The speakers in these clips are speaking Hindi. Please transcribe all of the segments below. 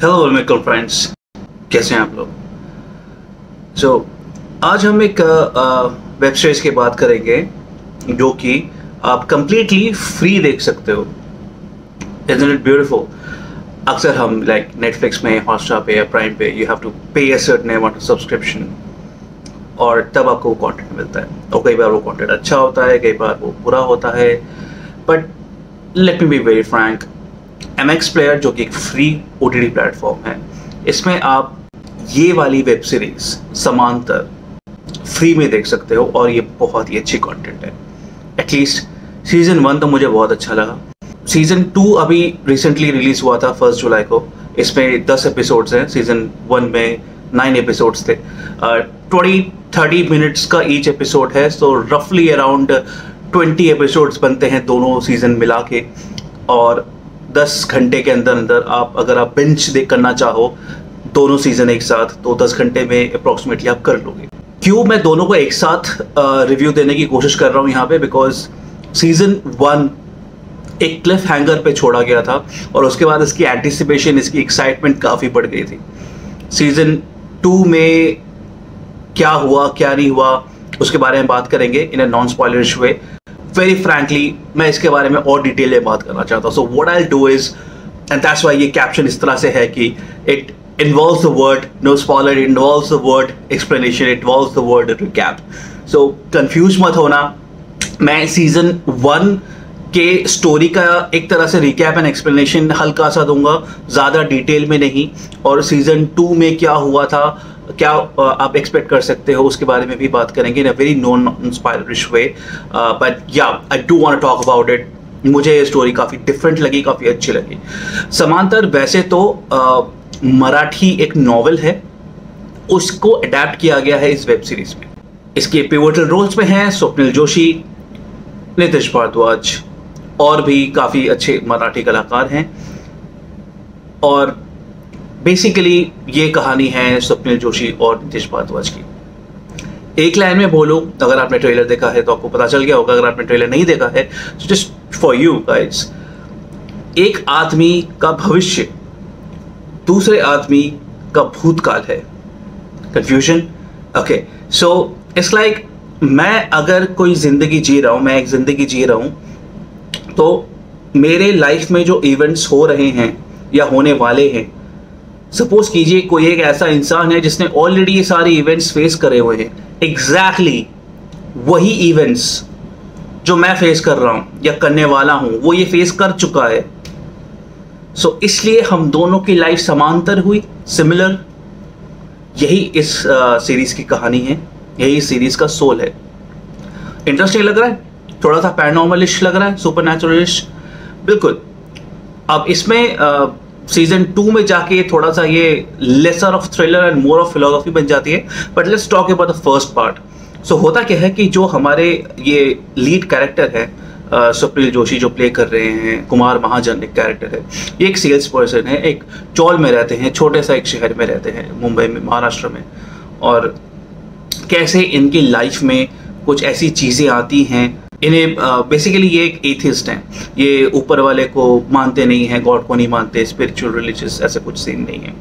हेलो मेरे फ्रेंड्स, कैसे हैं आप लोग। आज हम एक वेब सीरीज की बात करेंगे जो कि आप कंप्लीटली फ्री देख सकते हो। Isn't it beautiful. अक्सर हम लाइक नेटफ्लिक्स में, हॉटस्टार पे या प्राइम पे यू हैव टू पे a certain amount of subscription और तब आपको वो कंटेंट मिलता है। और कई बार वो कंटेंट अच्छा होता है, कई बार वो बुरा होता है। But let me be very Frank, MX player जो कि एक फ्री OTT प्लेटफॉर्म है, इसमें आप ये वाली वेब सीरीज समांतर फ्री में देख सकते हो और ये बहुत ही अच्छी कंटेंट है। एटलीस्ट सीजन 1 तो मुझे बहुत अच्छा लगा। सीजन 2 अभी रिसेंटली रिलीज हुआ था 1 जुलाई को। इसमें 10 एपिसोड्स हैं। सीजन 1 में 9 एपिसोड्स थे। 20-30 मिनट्स का ईच एपिसोड है, सो रफली अराउंड 20 एपिसोड्स बनते हैं दोनों सीजन मिला के। और 10 घंटे के अंदर अंदर अगर आप बिंज देख करना चाहो दोनों सीजन एक साथ, तो 10 घंटे में अप्रॉक्सीमेटली आप कर लोगे। क्यों मैं दोनों को एक साथ रिव्यू देने की कोशिश कर रहा हूँ यहाँ पे, बिकॉज सीजन 1 एक क्लिफ हैंगर पे छोड़ा गया था और उसके बाद इसकी एंटिसिपेशन, इसकी एक्साइटमेंट काफ़ी बढ़ गई थी। सीजन 2 में क्या हुआ क्या नहीं हुआ उसके बारे में बात करेंगे in a non spoilerish way. Very frankly मैं इसके बारे में और डिटेल में बात करना चाहता हूँ। So what I will do is, and that's why ये कैप्शन इस तरह से है कि it involves the word no spoiler, it involves the word explanation, it involves the word recap. So confuse मत होना। मैं सीजन 1 के स्टोरी का एक तरह से रिकैप एंड एक्सप्लेनेशन हल्का सा दूंगा, ज़्यादा डिटेल में नहीं। और सीजन 2 में क्या हुआ था, क्या आप एक्सपेक्ट कर सकते हो, उसके बारे में भी बात करेंगे in a very non spoilerish way. But yeah I do want to talk about it. मुझे ये स्टोरी काफ़ी डिफरेंट लगी, काफ़ी अच्छी लगी। समांतर वैसे तो मराठी एक नॉवेल है, उसको अडेप्ट किया गया है इस वेब सीरीज में। इसके पिवोटल रोल्स में हैं स्वप्निल जोशी, नितिश भारद्वाज और भी काफ़ी अच्छे मराठी कलाकार हैं। और बेसिकली ये कहानी है स्वप्निल जोशी और नितिश भारद्वाज की। एक लाइन में बोलूं, अगर आपने ट्रेलर देखा है तो आपको पता चल गया होगा। अगर आपने ट्रेलर नहीं देखा है तो जस्ट फॉर यू गाइस, एक आदमी का भविष्य दूसरे आदमी का भूतकाल है। Confusion? Okay, so it's like मैं अगर कोई जिंदगी जी रहा हूं, मैं एक जिंदगी जी रहा हूं, तो मेरे लाइफ में जो इवेंट्स हो रहे हैं या होने वाले हैं, सपोज कीजिए कोई एक ऐसा इंसान है जिसने ऑलरेडी ये सारे इवेंट्स फेस करे हुए हैं। एग्जैक्टली वही इवेंट्स जो मैं फेस कर रहा हूं या करने वाला हूं, वो ये फेस कर चुका है। सो इसलिए हम दोनों की लाइफ समांतर हुई, सिमिलर। यही इस सीरीज की कहानी है, यही इस सीरीज का सोल है। इंटरेस्टिंग लग रहा है, थोड़ा सा पैरानॉर्मलिश लग रहा है, सुपरनैचुरलिश, बिल्कुल। अब इसमें सीजन 2 में जाके थोड़ा सा ये lesser of thriller and more of philosophy बन जाती है। But let's talk about the first part. So होता क्या है कि जो हमारे ये लीड कैरेक्टर है स्वप्निल जोशी जो प्ले कर रहे हैं, कुमार महाजन एक कैरेक्टर है। ये एक सेल्स पर्सन है, एक चौल में रहते हैं, छोटे सा एक शहर में रहते हैं, मुंबई में, महाराष्ट्र में। और कैसे इनकी लाइफ में कुछ ऐसी चीज़ें आती हैं, इन्हें बेसिकली ये एक एथिस्ट हैं, ये ऊपर वाले को मानते नहीं हैं, गॉड को नहीं मानते, स्पिरिचुअल रिलीजियस ऐसे कुछ सीन नहीं है।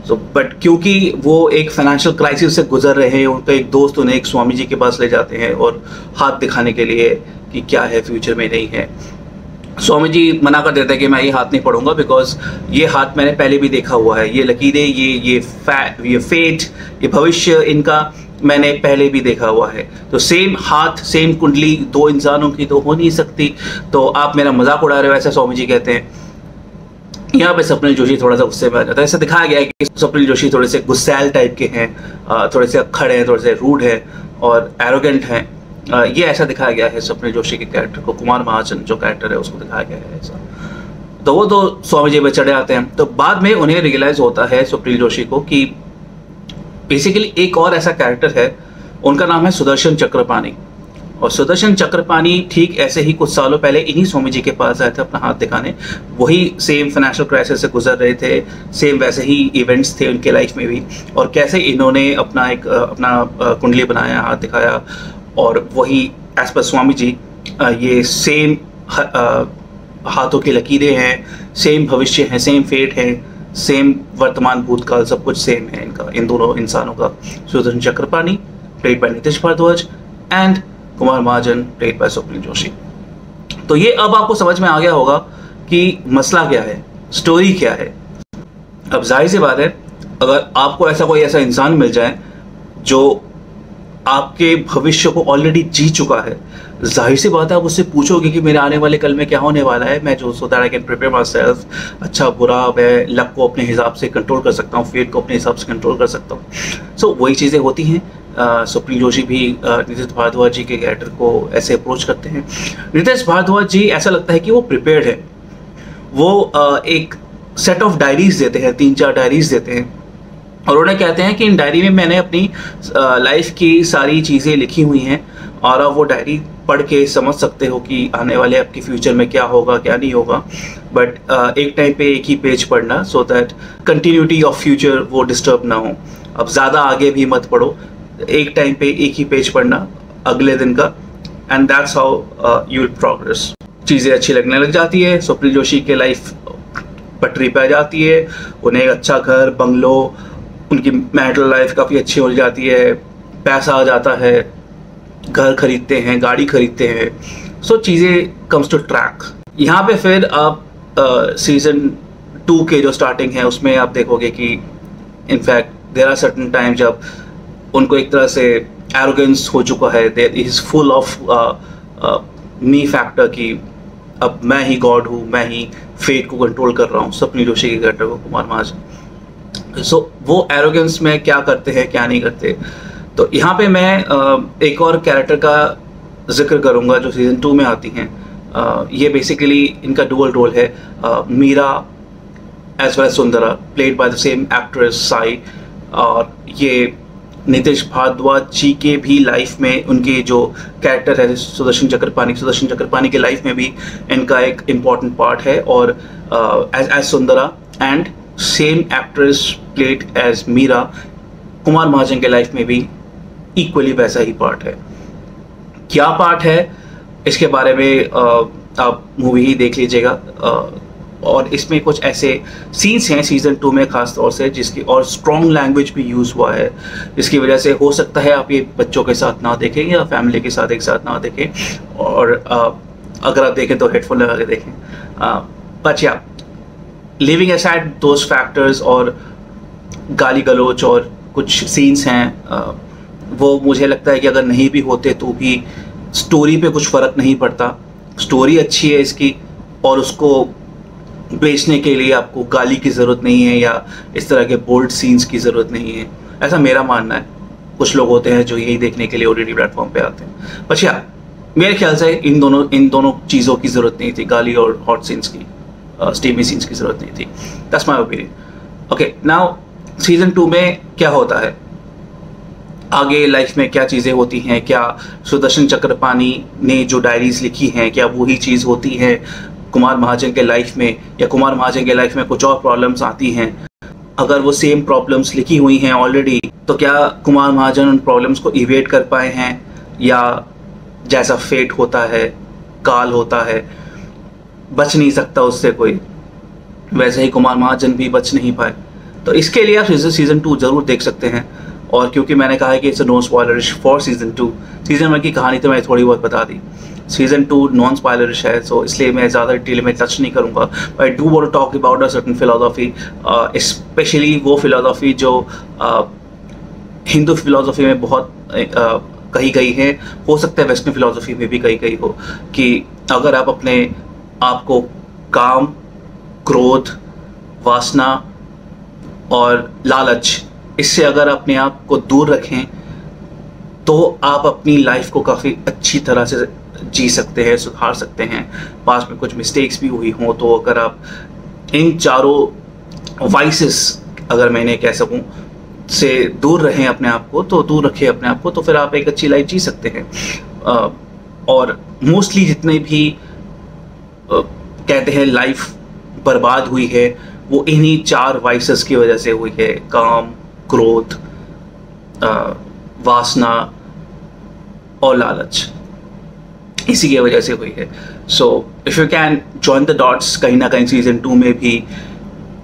सो बट क्योंकि वो एक फाइनेंशियल क्राइसिस से गुजर रहे हैं, उनका एक दोस्त उन्हें एक स्वामी जी के पास ले जाते हैं और हाथ दिखाने के लिए कि क्या है फ्यूचर में नहीं है। स्वामी जी मना कर देते हैं कि मैं ये हाथ नहीं पढ़ूंगा, बिकॉज ये हाथ मैंने पहले भी देखा हुआ है, ये लकीरें, ये फेट, ये भविष्य इनका मैंने पहले भी देखा हुआ है। तो सेम हाथ, सेम कुंडली दो इंसानों की तो हो नहीं सकती, तो आप मेरा मजाक उड़ा रहे हो, ऐसा स्वामी जी कहते हैं। यहाँ पे स्वप्निल जोशी थोड़ा सा गुस्से में आ जाता है। ऐसा दिखाया गया है कि स्वप्निल जोशी थोड़े से गुस्सैल टाइप के हैं, थोड़े से अक्खड़ हैं, थोड़े से रूड हैं और एरोगेंट हैं। ये ऐसा दिखाया गया है स्वप्निल जोशी के कैरेक्टर को। कुमार महाजन जो कैरेक्टर है उसको दिखाया गया है ऐसा। तो वो तो स्वामी जी पे चढ़े आते हैं। तो बाद में उन्हें रियलाइज होता है स्वप्निल जोशी को कि बेसिकली एक और ऐसा कैरेक्टर है, उनका नाम है सुदर्शन चक्रपाणी। और सुदर्शन चक्रपाणी ठीक ऐसे ही कुछ सालों पहले इन्हीं स्वामी जी के पास आए थे अपना हाथ दिखाने। वही सेम फाइनेंशियल क्राइसिस से गुजर रहे थे, सेम वैसे ही इवेंट्स थे उनके लाइफ में भी। और कैसे इन्होंने अपना कुंडली बनाया, हाथ दिखाया, और वही एज पर स्वामी जी ये सेम हाथों की लकीरें हैं, सेम भविष्य हैं, सेम फेट हैं, सेम वर्तमान भूतकाल सब कुछ सेम है इनका, इन दोनों इंसानों का। Sudarshan Chakrapani played by Nitesh Bharadwaj and Kumar Mahajan played by Swapnil Joshi. तो ये अब आपको समझ में आ गया होगा कि मसला क्या है, स्टोरी क्या है। अब जाहिर सी बात है, अगर आपको ऐसा इंसान मिल जाए जो आपके भविष्य को ऑलरेडी जी चुका है, जाहिर सी बात है आप उससे पूछोगे कि मेरे आने वाले कल में क्या होने वाला है, मैं जो so that I can prepare my self, अच्छा बुरा मैं लक को अपने हिसाब से कंट्रोल कर सकता हूँ, फेट को अपने हिसाब से कंट्रोल कर सकता हूँ। सो वही चीज़ें होती हैं। स्वप्निल जोशी भी नितेश भारद्वाज जी के कैरेक्टर को ऐसे अप्रोच करते हैं। नितेश भारद्वाज जी ऐसा लगता है कि वो प्रिपेयर्ड है। वो एक सेट ऑफ डायरीज देते हैं, 3-4 डायरीज देते हैं, और उन्हें कहते हैं कि इन डायरी में मैंने अपनी लाइफ की सारी चीज़ें लिखी हुई हैं और आप वो डायरी पढ़ के समझ सकते हो कि आने वाले आपके फ्यूचर में क्या होगा क्या नहीं होगा। बट एक टाइम पे एक ही पेज पढ़ना, so that continuity of future वो डिस्टर्ब ना हो। अब ज़्यादा आगे भी मत पढ़ो, एक टाइम पे एक ही पेज पढ़ना अगले दिन का, and that's how you will progress. चीज़ें अच्छी लगने लग जाती है, स्वप्निल जोशी के लाइफ पटरी पे आ जाती है, उन्हें एक अच्छा घर, बंगलो, उनकी मैरिटल लाइफ काफ़ी अच्छी हो जाती है, पैसा आ जाता है, घर खरीदते हैं, गाड़ी खरीदते हैं। सो चीज़ें कम्स टू ट्रैक। यहाँ पे फिर आप सीज़न 2 के जो स्टार्टिंग है उसमें आप देखोगे कि in fact there are certain time जब उनको एक तरह से एरोगेंस हो चुका है, there is full of me factor कि अब मैं ही गॉड हूँ, मैं ही फेट को कंट्रोल कर रहा हूँ, स्वप्निल जोशी के कैरेक्टर को, कुमार महाजन। सो वो एरोगेंस में क्या करते हैं क्या नहीं करते। तो यहाँ पे मैं एक और कैरेक्टर का जिक्र करूँगा जो सीज़न 2 में आती हैं। ये बेसिकली इनका डुअल रोल है, Meera as well as Sundara played by the same actress Sai. और ये नितेश भारद्वाज जी के भी लाइफ में उनके जो कैरेक्टर है सुदर्शन चक्रपाणी के लाइफ में भी इनका एक इम्पॉर्टेंट पार्ट है। और as Sundara and same actress played as Meera, Kumar Mahajan के लाइफ में भी इक्वली वैसा ही पार्ट है। क्या पार्ट है इसके बारे में आप मूवी ही देख लीजिएगा। और इसमें कुछ ऐसे सीन्स हैं सीज़न 2 में ख़ास तौर से जिसकी और स्ट्रॉन्ग लैंग्वेज भी यूज़ हुआ है, जिसकी वजह से हो सकता है आप ये बच्चों के साथ ना देखें या फैमिली के साथ एक साथ ना देखें, और अगर आप देखें तो हेडफोन लगा के देखें। बट या लिविंग असाइड दोज फैक्टर्स और गाली गलोच और कुछ सीन्स हैं, वो मुझे लगता है कि अगर नहीं भी होते तो भी स्टोरी पे कुछ फ़र्क नहीं पड़ता। स्टोरी अच्छी है इसकी और उसको बेचने के लिए आपको गाली की ज़रूरत नहीं है या इस तरह के बोल्ड सीन्स की ज़रूरत नहीं है, ऐसा मेरा मानना है। कुछ लोग होते हैं जो यही देखने के लिए ओटीटी प्लेटफॉर्म पे आते हैं। बट या मेरे ख्याल से इन दोनों चीज़ों की ज़रूरत नहीं थी, गाली और हॉट सीन्स की, स्टीमी सीन्स की ज़रूरत नहीं थी। That's my opinion. Okay, now season 2 में क्या होता है, आगे लाइफ में क्या चीज़ें होती हैं, क्या सुदर्शन चक्रपाणी ने जो डायरीज लिखी हैं क्या वही चीज़ होती है कुमार महाजन के लाइफ में, या कुमार महाजन के लाइफ में कुछ और प्रॉब्लम्स आती हैं। अगर वो सेम प्रॉब्लम्स लिखी हुई हैं ऑलरेडी तो क्या कुमार महाजन उन प्रॉब्लम्स को इवेट कर पाए हैं, या जैसा फेट होता है, काल होता है, बच नहीं सकता उससे कोई, वैसे ही कुमार महाजन भी बच नहीं पाए। तो इसके लिए आप सीज़न 2 ज़रूर देख सकते हैं। और क्योंकि मैंने कहा है कि it's no spoilerish for season 2, season 1 की कहानी तो मैं थोड़ी बहुत बता दी, सीज़न 2 नॉन स्पॉयलरिश है, सो इसलिए मैं ज़्यादा डिटेल में टच नहीं करूँगा। I do want to talk about a certain philosophy, specially वो फिलोसॉफी जो हिंदू फिलोसॉफी में बहुत कही गई है, हो सकता है वेस्टर्न फिलोसॉफी में भी कही गई हो, कि अगर आप अपने आप को काम, क्रोध, वासना और लालच, इससे अगर अपने आप को दूर रखें तो आप अपनी लाइफ को काफ़ी अच्छी तरह से जी सकते हैं, सुधार सकते हैं। पास में कुछ मिस्टेक्स भी हुई हों तो अगर आप इन चारों वाइसेस, अगर मैं इन्हें कह सकूं, से दूर रहें अपने आप को, तो दूर रखें अपने आप को, तो फिर आप एक अच्छी लाइफ जी सकते हैं। और मोस्टली जितने भी कहते हैं लाइफ बर्बाद हुई है वो इन्हीं 4 वाइसेस की वजह से हुई है, काम, क्रोध, वासना और लालच, इसी की वजह से हुई है। So if you can join the dots, कहीं ना कहीं सीज़न 2 में भी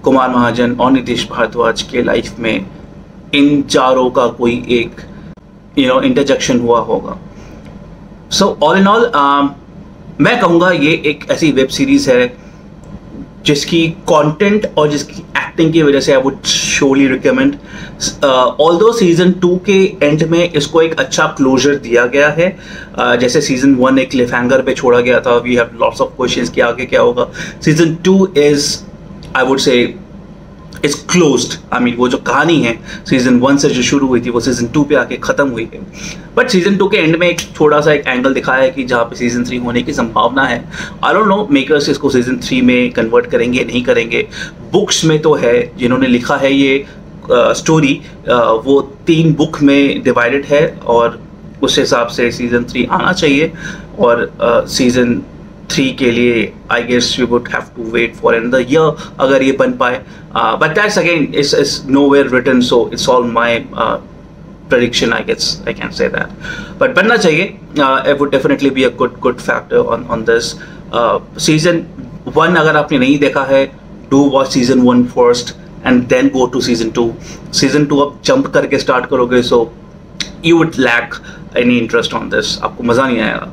कुमार महाजन और नितीश भारद्वाज के लाइफ में इन चारों का कोई एक इंटरजेक्शन हुआ होगा. सो ऑल इन ऑल मैं कहूँगा ये एक ऐसी वेब सीरीज है जिसकी कंटेंट और जिसकी एक्टिंग की वजह से I would surely recommend. Although season 2 के एंड में इसको एक अच्छा क्लोजर दिया गया है. जैसे सीजन 1 एक क्लिफहैंगर पे छोड़ा गया था. We have lots of questions कि आगे क्या होगा. Season 2 is I would say is closed. I mean वो जो कहानी है सीजन 1 से जो शुरू हुई थी वो सीजन 2 पे आके खत्म हुई है. बट सीजन 2 के एंड में एक थोड़ा सा एक एंगल दिखाया है कि जहाँ पे सीजन 3 होने की संभावना है. आई डोंट नो मेकर्स इसको सीजन 3 में कन्वर्ट करेंगे नहीं करेंगे. बुक्स में तो है, जिन्होंने लिखा है ये स्टोरी वो 3 बुक में डिवाइडेड है और उस हिसाब से सीजन 3 आना चाहिए. और सीजन 3 के लिए I guess we would have to wait for another year अगर ये बन पाए. But that's again is nowhere written, so it's all my prediction, I guess I can say that. But बनना चाहिए. It would definitely be a good factor on this. Season 1 अगर आपने नहीं देखा है, do watch season 1 first and then go to season 2. Season 2 आप jump करके start करोगे, so you would lack any interest on this. आपको मज़ा नहीं आएगा.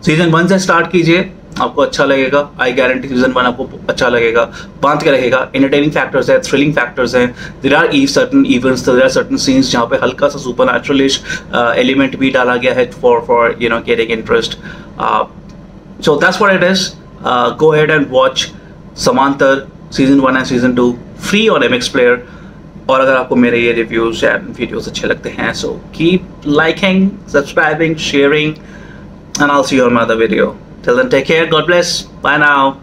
Season 1 से start कीजिए, आपको अच्छा लगेगा. आई गारंटी सीजन 1 आपको अच्छा लगेगा, बांध के रहेगा. एंटरटेनिंग फैक्टर्स है, थ्रिलिंग फैक्टर्स हैं. There are certain events, there are certain scenes जहाँ पे हल्का सा सुपरनैचुरलिश एलिमेंट भी डाला गया है for getting interest. So that's what it is. Go ahead and watch Samantar season 1 and season 2 free on MX Player. और अगर आपको मेरे ये रिव्यूज एंड वीडियोज अच्छे लगते हैं, so keep liking, subscribing, sharing, and I'll see you on my other video. Till then, take care. God bless. Bye now.